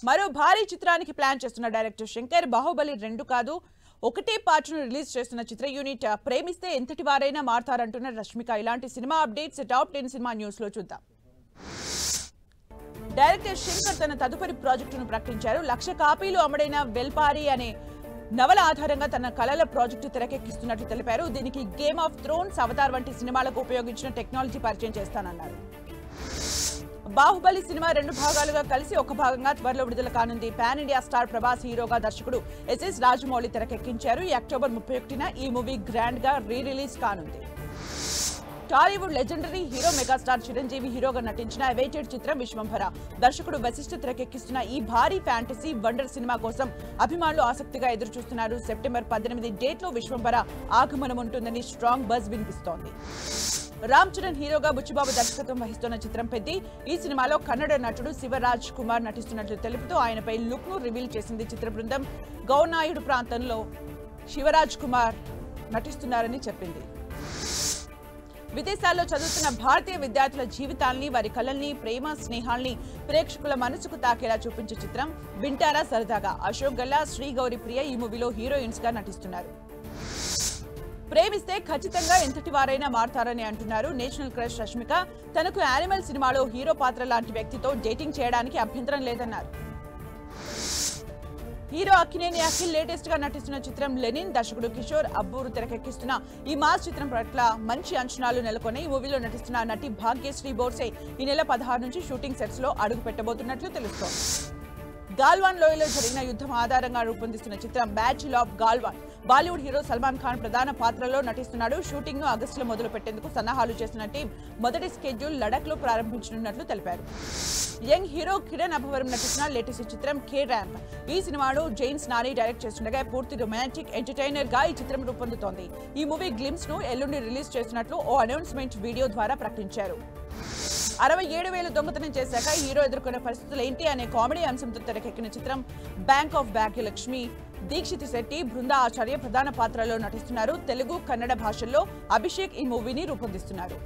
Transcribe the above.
మరో భారీ చిత్రానికి ప్లాన్ చేస్తున్న డైరెక్టర్ శంకర్ బాహుబలి 2 కాదు ఒకటే పార్ట్ను రిలీజ్ చేస్తున్న చిత్ర యూనిట్ ప్రేమిస్తే ఎంతటి వారైనా మారతారంటున్న రష్మిక. ఇలాంటి cinema updates top 10 cinema news లో చూద్దాం. డైరెక్టర్ శంకర్ తన తదుపరి ప్రాజెక్టును ప్రకటించారు. 1,00,000 కాపీలు అమ్మడైన వెల్పారి అనే నవల ఆధారంగా తన కళల ప్రాజెక్టు తెరకెక్కిస్తున్నట్లు తెలిపారు. దీనికి గేమ్ ఆఫ్ థ్రోన్స్, అవతార్ వంటి సినిమాలకు ఉపయోగించిన టెక్నాలజీ పరిచయం చేస్తానన్నారు. బాహుబలి సినిమా 2 భాగాలుగా కలిసి ఒక భాగంగా త్వరలో విడుదల కానుంది. పాన్ ఇండియా స్టార్ ప్రభాస్ హీరోగా దర్శకుడు ఎస్ఎస్ రాజమౌళి తెరకెక్కించారు. ఈ అక్టోబర్ 31న ఈ మూవీ గ్రాండ్ గా రిలీజ్ కానుంది. Tollywood legendary hero megastar Chiranjeevi హీరోగా నటించిన అవైటెడ్ చిత్రం విశ్వంభర. దర్శకుడు వశిష్ఠ తెరకెక్కిస్తున్న ఈ భారీ ఫ్యాంటసీ వండర్ సినిమా కోసం అభిమానులు ఆసక్తిగా ఎదురుచూస్తున్నారు. సెప్టెంబర్ 18 డేట్ లో విశ్వంభర ఆగమనం ఉంటుందని స్ట్రాంగ్ బజ్ వినిపిస్తోంది. రామ్ చరణ్ హీరోగా బుచ్చిబాబు దర్శకత్వం వహిస్తున్న చిత్రం పెద్ది. ఈ సినిమాలో కన్నడ నటుడు శివరాజ్ కుమార్ నటిస్తున్నట్లు తెలుపుతూ ఆయనపై లుక్ ను రివీల్ చేసింది చిత్ర బృందం. గౌనాయుడు ప్రాంతంలో శివరాజ్ కుమార్ నటిస్తున్నారని చెప్పింది. విదేశాల్లో చదువుతున్న భారతీయ విద్యార్థుల జీవితాల్ని, వారి కళల్ని, ప్రేమ స్నేహాల్ని ప్రేక్షకుల మనసుకు తాకేలా చూపించే చిత్రం వింటారా సరదాగా. అశోక్ గల్లా, శ్రీ గౌరి ప్రియ ఈ మూవీలో హీరోయిన్స్ గా నటిస్తున్నారు. ప్రేమిస్తే ఖచ్చితంగా ఎంతటి వారైనా మారతారని అంటున్నారు నేషనల్ క్రష్ రష్మిక. తనకు యానిమల్ సినిమాలో హీరో పాత్ర లాంటి వ్యక్తితో డేటింగ్ చేయడానికి అభ్యంతరం లేదన్నారు. హీరో అక్కినేని అఖిల్ లేటెస్ట్ గా నటిస్తున్న చిత్రం లెనిన్. దర్శకుడు కిషోర్ అబ్బూరు తెరకెక్కిస్తున్న ఈ మాస్ చిత్రం పట్ల మంచి అంచనాలు నెలకొన్నాయి. ఈ మూవీలో నటిస్తున్న నటి భాగ్యశ్రీ బోర్సే ఈ నెల 16 నుంచి షూటింగ్ సెట్స్ లో అడుగు పెట్టబోతున్నట్లు తెలుస్తోంది. గాల్వాన్ లోయలో జరిగిన యుద్ధం ఆధారంగా రూపొందిస్తున్న చిత్రం battle of Galwan. Bollywood hero Salman Khan ప్రధాన పాత్రలో నటిస్తున్నాడు. షూటింగ్ ను ఆగస్టులో మొదలు పెట్టేందుకు సన్నాహాలు చేస్తున్న టీం మొదటి స్కెడ్యూల్ లడక్ లో ప్రారంభించనున్నట్లు తెలిపారు. యంగ్ హీరో కిరణ్ అబ్బవరం నటిస్తున్న లేటెస్ట్ చిత్రం కే ర్యాంప్. ఈ సినిమాను జైన్స్ నాని డైరెక్ట్ చేస్తుండగా పూర్తి రొమాంటిక్ ఎంటర్టైనర్ గా ఈ చిత్రం రూపొందుతోంది. ఈ మూవీ గ్లిమ్స్ ను ఎల్లుండి రిలీజ్ చేస్తున్నట్లు ఓ అనౌన్స్మెంట్ వీడియో ద్వారా ప్రకటించారు. 67,000 దొంగతనం చేశాక హీరో ఎదుర్కొన్న పరిస్థితులు ఏంటి అనే కామెడీ అంశంతో తెరకెక్కిన చిత్రం బ్యాంక్ ఆఫ్ భాగ్యలక్ష్మి. దీక్షిత్ శెట్టి, బృందా ఆచార్య ప్రధాన పాత్రలో నటిస్తున్నారు. తెలుగు, కన్నడ భాషల్లో అభిషేక్ ఈ మూవీని రూపొందిస్తున్నారు.